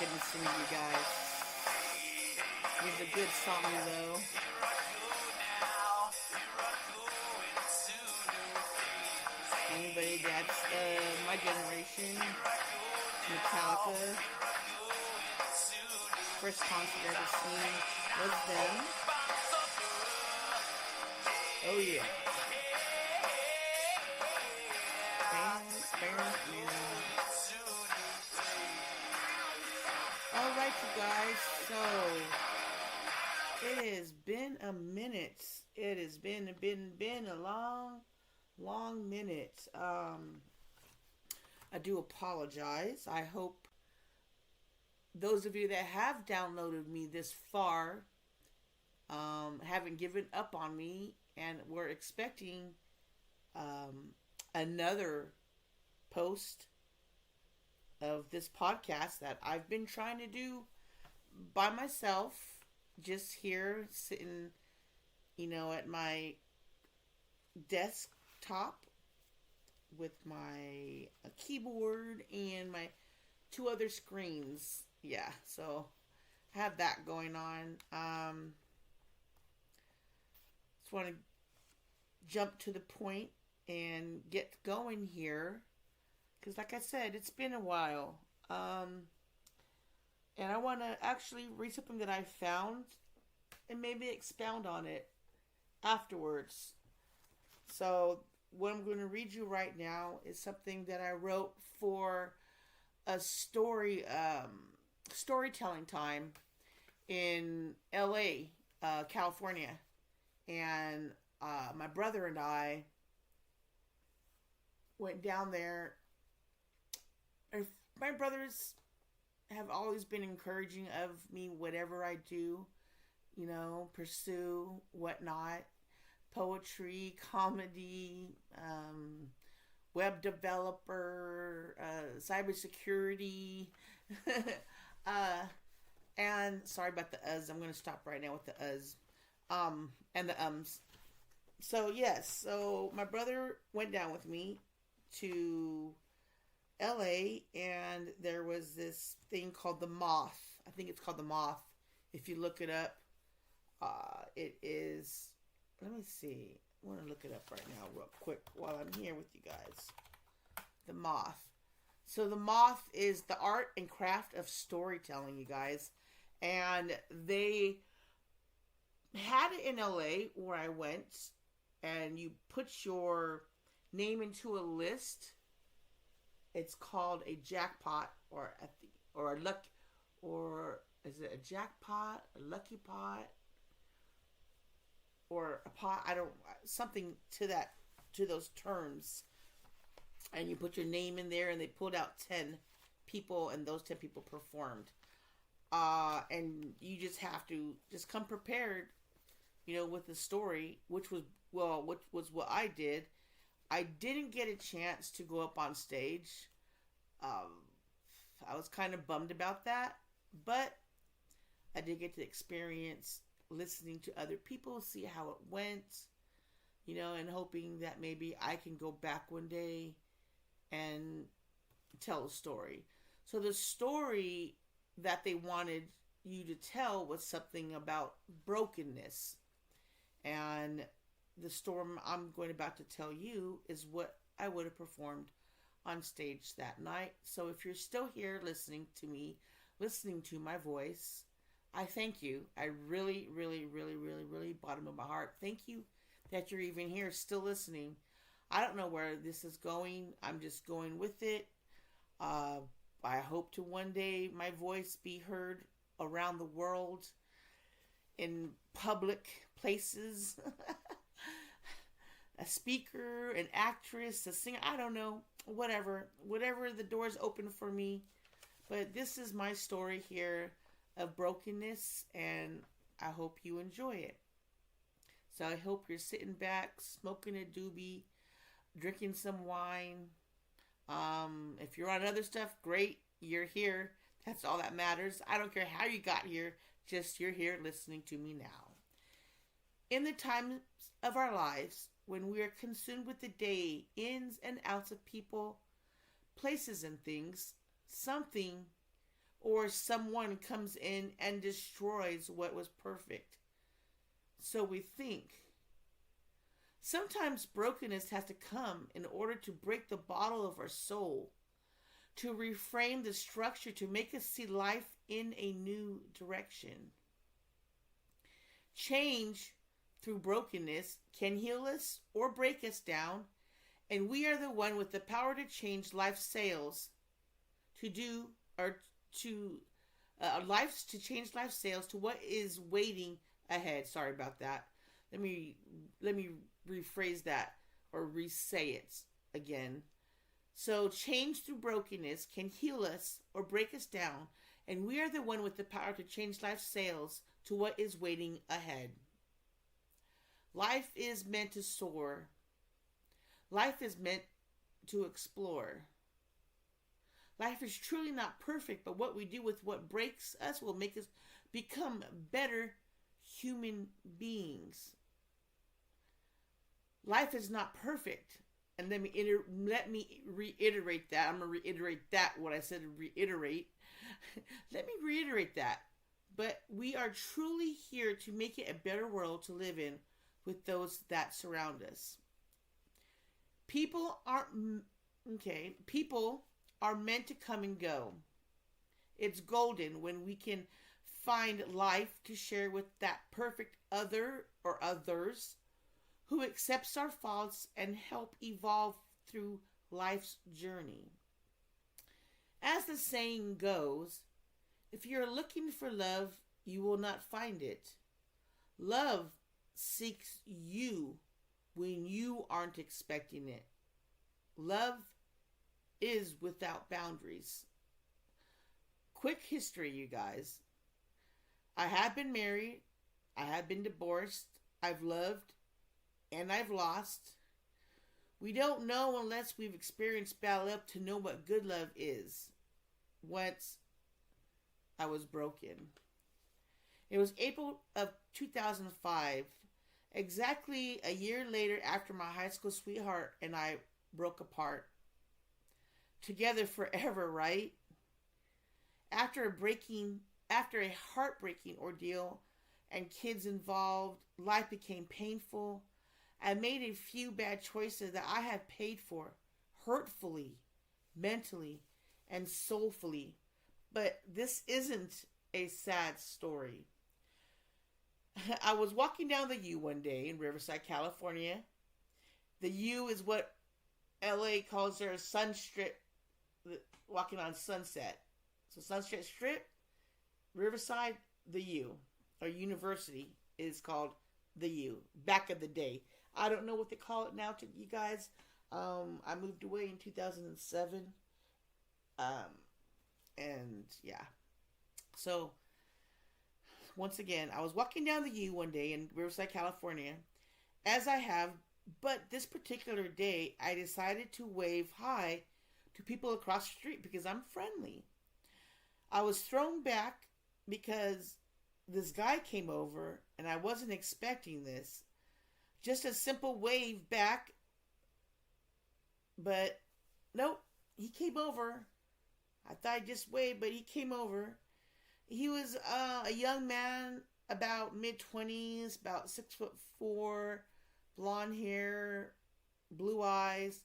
gonna sing to you guys. It's a good song though. Anybody that's my generation, Metallica, first concert I ever seen was them. Oh yeah. Bam, bam, bam. Alright you guys, so it has been a minute. It has been a long minute. I do apologize. I hope those of you that have downloaded me this far haven't given up on me and were expecting another post of this podcast that I've been trying to do by myself, just here sitting, at my desktop with my keyboard and my two other screens. Yeah, so I have that going on. Just want to jump to the point and get going here because, like I said, it's been a while. And I want to actually read something that I found and maybe expound on it afterwards. So what I'm going to read you right now is something that I wrote for a storytelling time in LA, California. And my brother and I went down there. My brothers have always been encouraging of me, whatever I do, pursue, whatnot, poetry, comedy, web developer, cybersecurity, and sorry about the uhs. I'm going to stop right now with the uhs, and the ums. So yes, so my brother went down with me to LA, and there was this thing called the Moth. I think it's called the Moth. If you look it up, it is. Let me see. I want to look it up right now, real quick, while I'm here with you guys. The Moth. So the Moth is the art and craft of storytelling, you guys, and they had it in LA where I went, and you put your name into a list. It's called a jackpot, or a luck, or is it a jackpot, a lucky pot, or a pot? I don't, something to those terms. And you put your name in there, and they pulled out 10 people, and those 10 people performed. And you just have to just come prepared, with the story, which was what I did. I didn't get a chance to go up on stage. I was kind of bummed about that, but I did get to experience listening to other people, see how it went, and hoping that maybe I can go back one day and tell a story. So the story that they wanted you to tell was something about brokenness. And the story I'm about to tell you is what I would have performed on stage that night. So if you're still here listening to me, listening to my voice, I thank you. I really, really, really, really, really, bottom of my heart, thank you that you're even here still listening. I don't know where this is going. I'm just going with it. I hope to one day my voice be heard around the world in public places. A speaker, an actress, a singer, I don't know, whatever the doors open for me. But this is my story here of brokenness, and I hope you enjoy it. So I hope you're sitting back, smoking a doobie, drinking some wine. If you're on other stuff, great, you're here. That's all that matters. I don't care how you got here, just you're here listening to me now. In the times of our lives, when we are consumed with the day, ins and outs of people, places, and things, something or someone comes in and destroys what was perfect. So we think. Sometimes brokenness has to come in order to break the bottle of our soul, to reframe the structure, to make us see life in a new direction. Change through brokenness can heal us or break us down, and we are the one with the power to change life sails to do or to lives to change life sails to what is waiting ahead. Sorry about that. Let me rephrase that or re-say it again. So change through brokenness can heal us or break us down, and we are the one with the power to change life's sails to what is waiting ahead. Life is meant to soar. Life is meant to explore. Life is truly not perfect, but what we do with what breaks us will make us become better human beings. Life is not perfect. And let me reiterate that. I'm going to reiterate that, what I said, reiterate. Let me reiterate that. But we are truly here to make it a better world to live in with those that surround us. People are meant to come and go. It's golden when we can find life to share with that perfect other or others who accepts our faults and help evolve through life's journey. As the saying goes, if you're looking for love, you will not find it. Love seeks you when you aren't expecting it. Love is without boundaries. Quick history, you guys. I have been married. I have been divorced. I've loved and I've lost. We don't know unless we've experienced bad love to know what good love is. Once I was broken. It was April of 2005, exactly a year later after my high school sweetheart and I broke apart. Together forever, right? After a heartbreaking ordeal and kids involved, life became painful. I made a few bad choices that I have paid for, hurtfully, mentally, and soulfully. But this isn't a sad story. I was walking down the U one day in Riverside, California. The U is what LA calls their sun strip, walking on Sunset. So Sunset Strip, Riverside, the U, or University is called the U, back of the day. I don't know what they call it now to you guys. I moved away in 2007. And yeah. So, once again, I was walking down the U one day in Riverside, California, as I have, but this particular day, I decided to wave hi to people across the street because I'm friendly. I was thrown back because this guy came over and I wasn't expecting this. Just a simple wave back, but nope, he came over. I thought I just waved, but he came over. He was a young man, about mid-20s, about 6'4", blonde hair, blue eyes,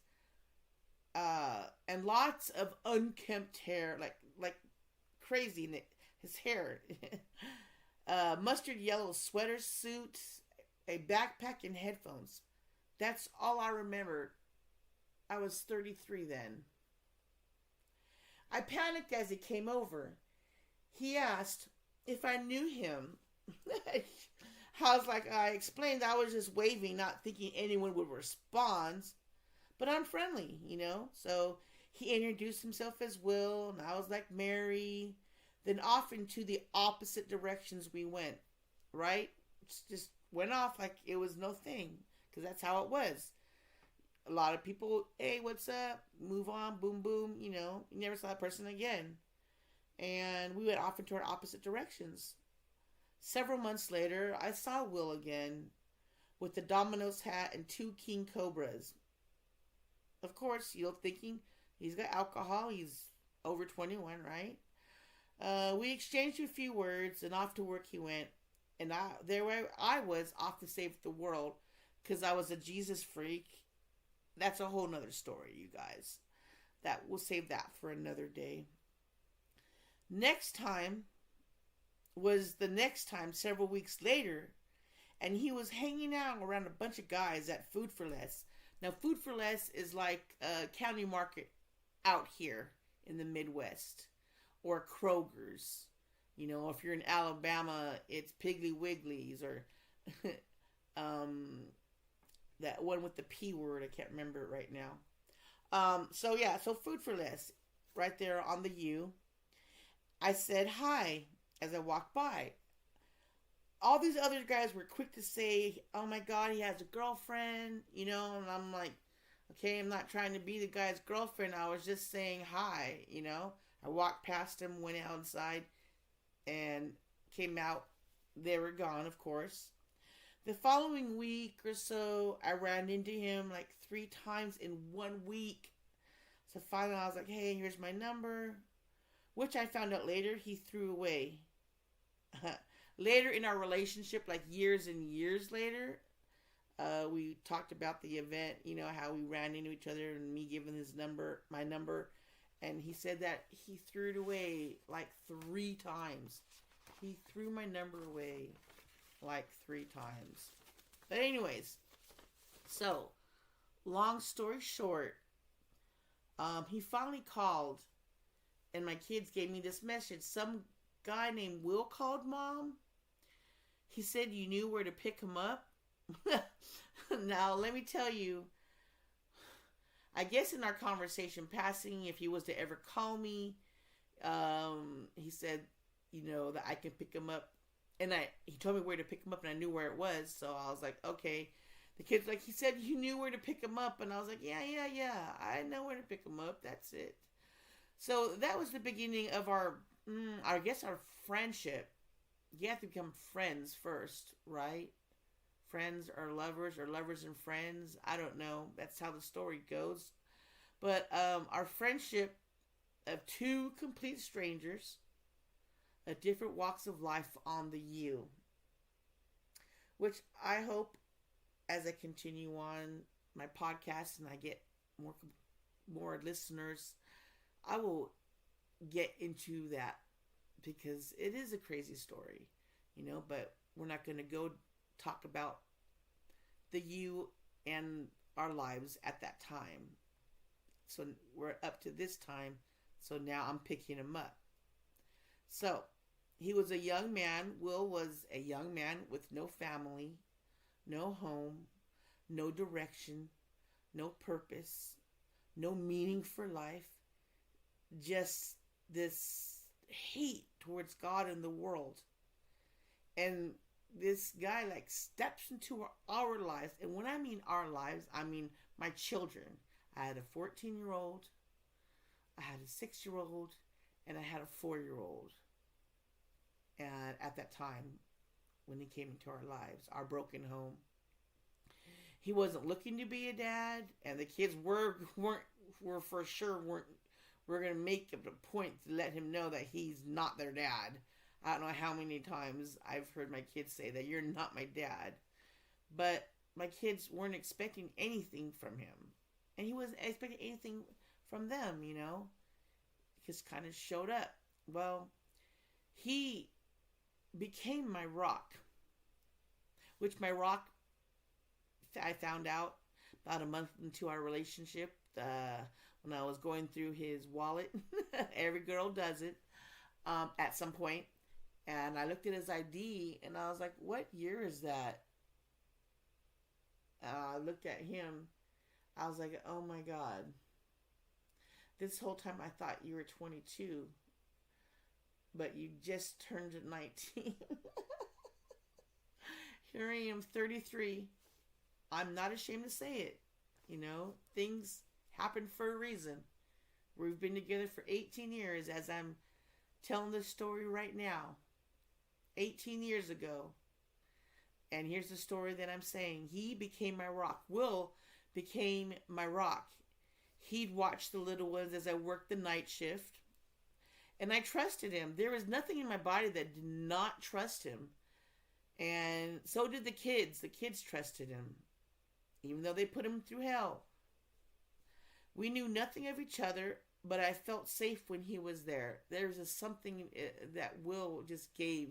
and lots of unkempt hair, like crazy. His hair, mustard yellow sweater suit, a backpack, and headphones. That's all I remember. I was 33 then. I panicked as he came over. He asked if I knew him. I explained I was just waving, not thinking anyone would respond. But I'm friendly, So he introduced himself as Will, and I was like Mary. Then off into the opposite directions we went, right? Just went off like it was no thing, because that's how it was. A lot of people, hey, what's up? Move on, boom, boom, you never saw that person again. And we went off into our opposite directions. Several months later, I saw Will again with the Domino's hat and 2 King Cobras. Of course, thinking he's got alcohol, he's over 21, right? We exchanged a few words, and off to work he went. And I was off to save the world because I was a Jesus freak. That's a whole nother story, you guys. That we'll save that for another day. Next time was the next time several weeks later, and he was hanging out around a bunch of guys at Food for Less. Now, Food for Less is like a county market out here in the Midwest, or Kroger's. You know, if you're in Alabama, it's Piggly Wiggly's, or that one with the P word. I can't remember it right now. So Food for Less, right there on the U. I said hi as I walked by. All these other guys were quick to say, "Oh my God, he has a girlfriend," you know, and I'm like, okay, I'm not trying to be the guy's girlfriend. I was just saying hi, you know. I walked past him, went outside, and came out. They were gone, of course. The following week or so, I ran into him like 3 times in 1 week. So finally, I was like, hey, here's my number, which I found out later he threw away. Later in our relationship, like years and years later, we talked about the event, you know, how we ran into each other and me giving my number, and he said that he threw it away like 3 times. He threw my number away like 3 times. But anyways, so long story short, he finally called, and my kids gave me this message. Some guy named Will called Mom. He said you knew where to pick him up. Now, let me tell you, I guess in our conversation passing, if he was to ever call me, he said, you know, that I can pick him up. And he told me where to pick him up, and I knew where it was. So I was like, okay. The kid's like, he said you knew where to pick him up. And I was like, yeah. I know where to pick him up. That's it. So that was the beginning of our friendship. You have to become friends first, right? Friends or lovers and friends. I don't know. That's how the story goes. But our friendship of 2 complete strangers, at different walks of life on the U, which I hope as I continue on my podcast and I get more listeners, I will get into that, because it is a crazy story, you know, but we're not going to go talk about the U and our lives at that time. So we're up to this time, so now I'm picking him up. So he was a young man. Will was a young man with no family, no home, no direction, no purpose, no meaning for life, just this hate towards God and the world. And this guy like steps into our lives. And when I mean our lives, I mean my children. I had a 14-year-old, I had a 6-year-old, and I had a 4-year-old. And at that time, when he came into our lives, our broken home, he wasn't looking to be a dad, and the kids were for sure we're gonna make it a point to let him know that he's not their dad. I don't know how many times I've heard my kids say that you're not my dad, but my kids weren't expecting anything from him, and he wasn't expecting anything from them. You know, he just kind of showed up. Well, he became my rock, which my rock, I found out about a month into our relationship, when I was going through his wallet. Every girl does it at some point. And I looked at his ID and I was like, what year is that? I looked at him. I was like, oh my God. This whole time I thought you were 22. But you just turned 19. Here I am, 33. I'm not ashamed to say it. You know, things happen for a reason. We've been together for 18 years as I'm telling this story right now. 18 years ago. And here's the story that I'm saying. He became my rock. Will became my rock. He'd watch the little ones as I worked the night shift. And I trusted him. There was nothing in my body that did not trust him. And so did the kids. The kids trusted him, even though they put him through hell. We knew nothing of each other, but I felt safe when he was there. There's something that Will just gave,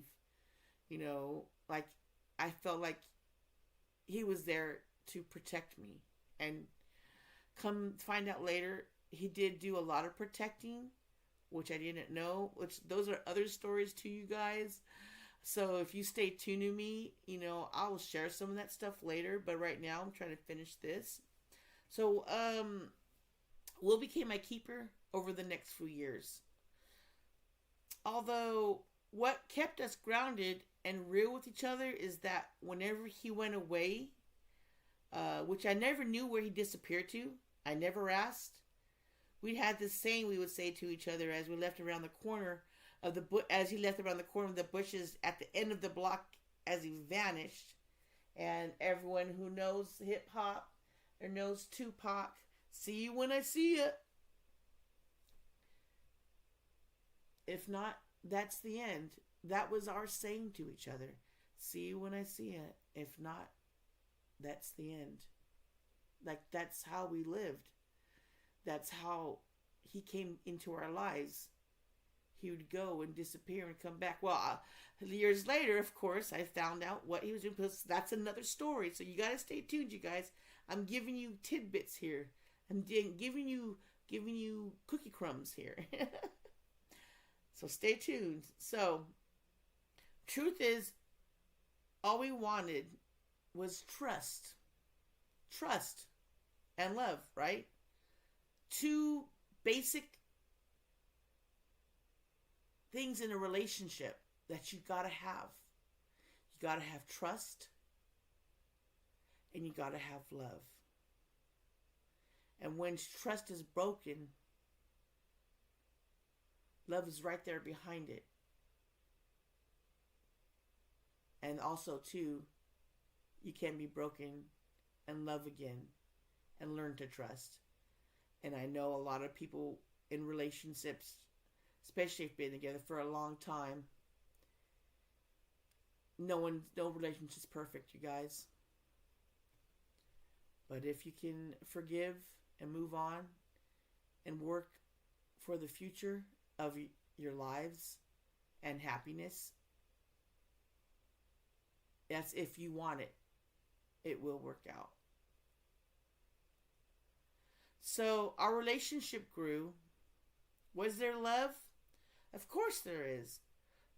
like I felt like he was there to protect me. And come find out later, he did do a lot of protecting, which I didn't know, which those are other stories to you guys. So if you stay tuned to me, I will share some of that stuff later. But right now I'm trying to finish this. So, Will became my keeper over the next few years. Although what kept us grounded and real with each other is that whenever he went away, which I never knew where he disappeared to, I never asked. We had this saying we would say to each other as we left around the corner of the as he left around the corner of the bushes at the end of the block as he vanished. And everyone who knows hip hop or knows Tupac, see you when I see you. If not, that's the end. That was our saying to each other. See you when I see you. If not, that's the end. Like, that's how we lived. That's how he came into our lives. He would go and disappear and come back. Well, years later, of course, I found out what he was doing. Because that's another story. So you got to stay tuned, you guys. I'm giving you tidbits here. I'm giving you cookie crumbs here. So stay tuned. So, truth is, all we wanted was trust. Trust and love, right? Two basic things in a relationship that you gotta have. You gotta have trust and you gotta have love. And when trust is broken, love is right there behind it. And also, too, you can be broken and love again and learn to trust. And I know a lot of people in relationships, especially if they've been together for a long time, no relationship's perfect, you guys. But if you can forgive and move on and work for the future of your lives and happiness, that's if you want it. It will work out. So our relationship grew. Was there love? Of course there is.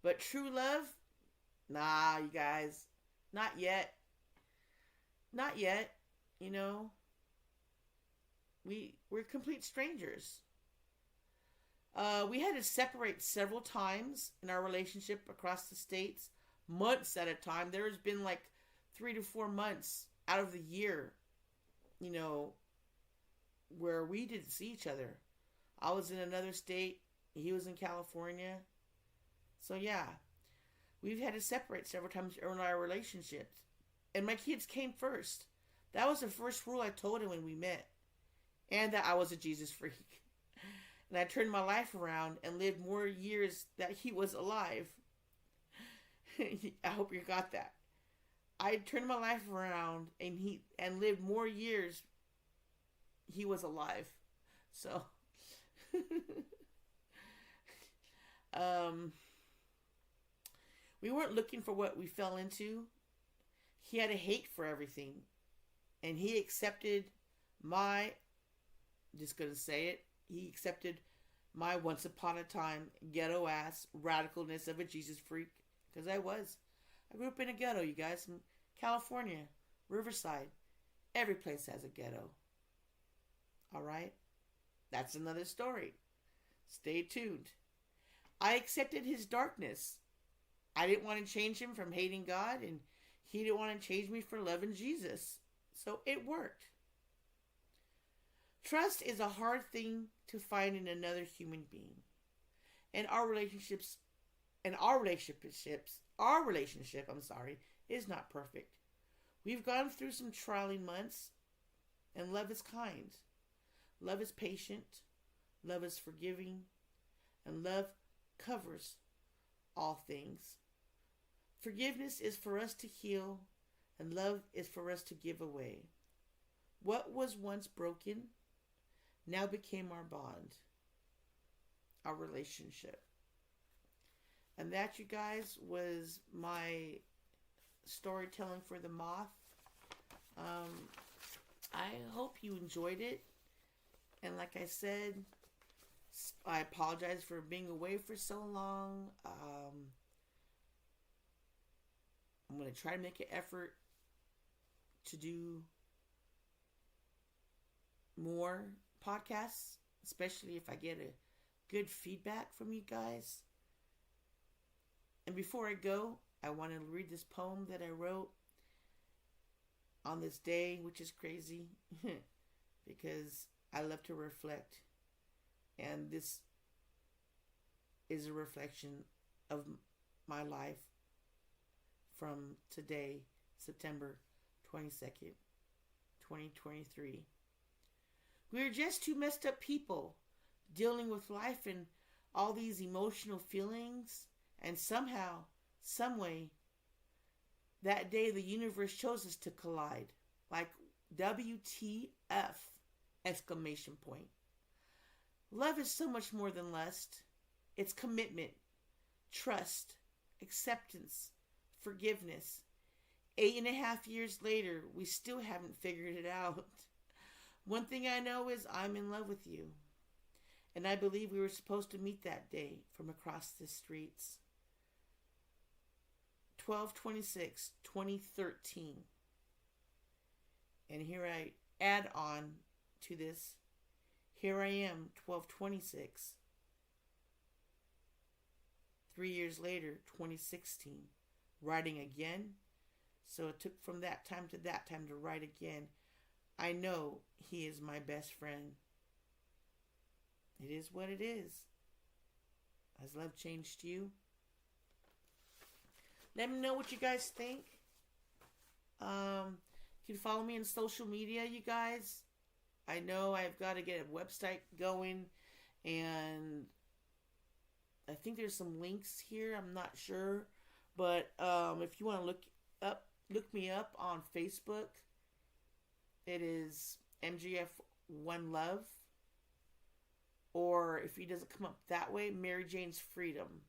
But true love? Nah, you guys. Not yet. Not yet. We're complete strangers. We had to separate several times in our relationship across the states, months at a time. There's been like 3 to 4 months out of the year, where we didn't see each other. I was in another state. He was in California. So yeah, we've had to separate several times in our relationships. And my kids came first. That was the first rule I told him when we met. And that I was a Jesus freak. And I turned my life around and lived more years that he was alive. I hope you got that. I turned my life around and lived more years he was alive. So we weren't looking for what we fell into. He had a hate for everything. And he accepted just gonna say it, he accepted my once upon a time ghetto ass radicalness of a Jesus freak. Because I grew up in a ghetto, you guys, in California, Riverside. Every place has a ghetto. Alright? That's another story. Stay tuned. I accepted his darkness. I didn't want to change him from hating God, and he didn't want to change me for loving Jesus. So it worked. Trust is a hard thing to find in another human being. And our relationship, is not perfect. We've gone through some trying months, and love is kind. Love is patient. Love is forgiving. And love covers all things. Forgiveness is for us to heal, and love is for us to give away. What was once broken now became our bond, our relationship. And that, you guys, was my storytelling for the Moth. I hope you enjoyed it. And like I said, I apologize for being away for so long. I'm going to try to make an effort to do more podcasts, especially if I get a good feedback from you guys. And before I go, I want to read this poem that I wrote on this day, which is crazy because I love to reflect. And this is a reflection of my life from today, September 22nd, 2023. We're just two messed up people dealing with life and all these emotional feelings, and somehow, someway, that day the universe chose us to collide. Like WTF! Exclamation point. Love is so much more than lust. It's commitment, trust, acceptance, forgiveness. 8.5 years later, we still haven't figured it out. One thing I know is I'm in love with you. And I believe we were supposed to meet that day from across the streets. 12/26/2013. And here I add on to this. Here I am, 12/26. 3 years later, 2016, writing again. So it took from that time to that time to write again. I know he is my best friend. It is what it is. Has love changed you? Let me know what you guys think. You can follow me on social media, you guys. I know I've got to get a website going, and I think there's some links here. I'm not sure, but if you want to look me up on Facebook, it is MGF1 Love. Or if he doesn't come up that way, Mary Jane's Freedom.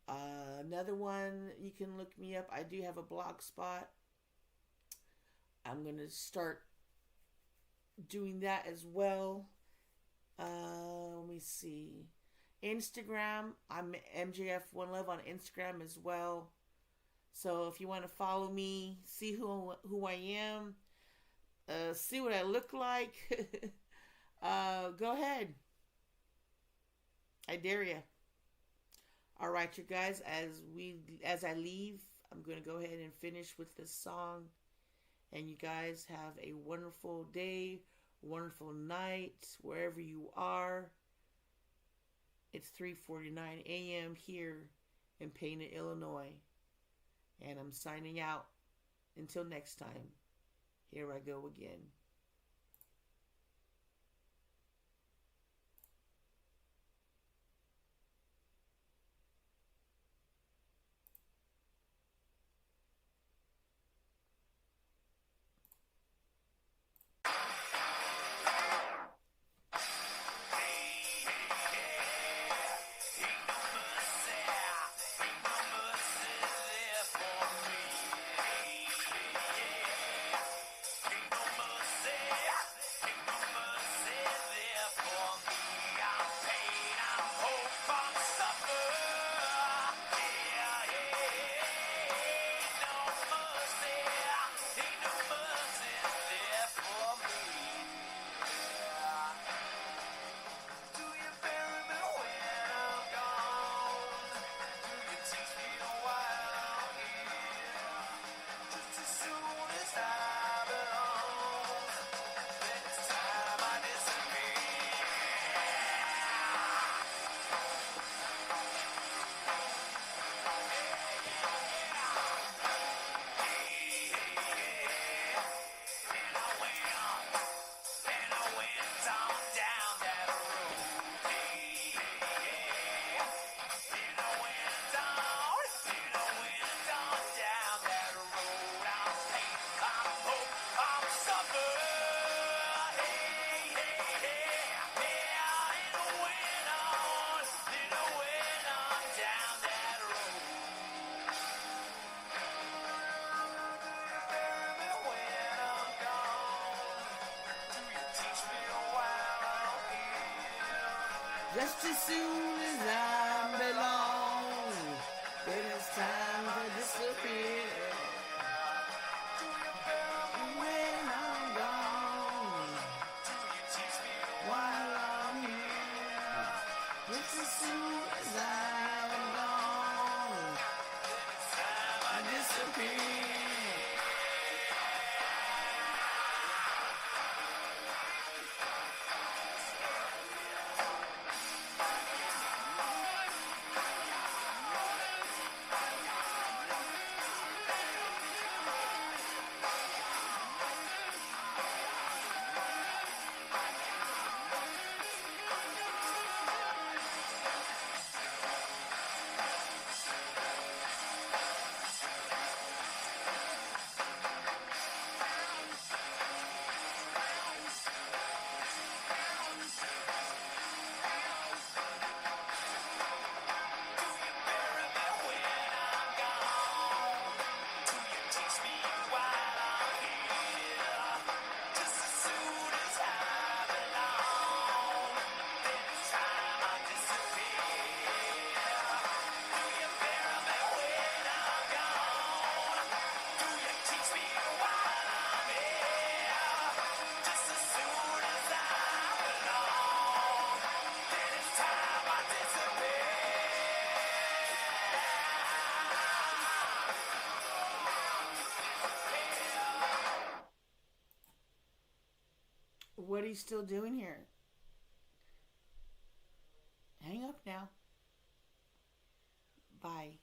Another one, you can look me up. I do have a blog spot. I'm going to start doing that as well. Let me see. Instagram, I'm MJF1 Love on Instagram as well. So if you want to follow me, see who I am, see what I look like, go ahead. I dare you. All right, you guys, as I leave, I'm going to go ahead and finish with this song. And you guys have a wonderful day, wonderful night, wherever you are. It's 3:49 a.m. here in Pana, Illinois. And I'm signing out. Until next time, here I go again. Just as soon as I belong, then it's time to disappear. When I'm gone, while I'm here, just as soon as I'm gone, I disappear. What are you still doing here? Hang up now. Bye.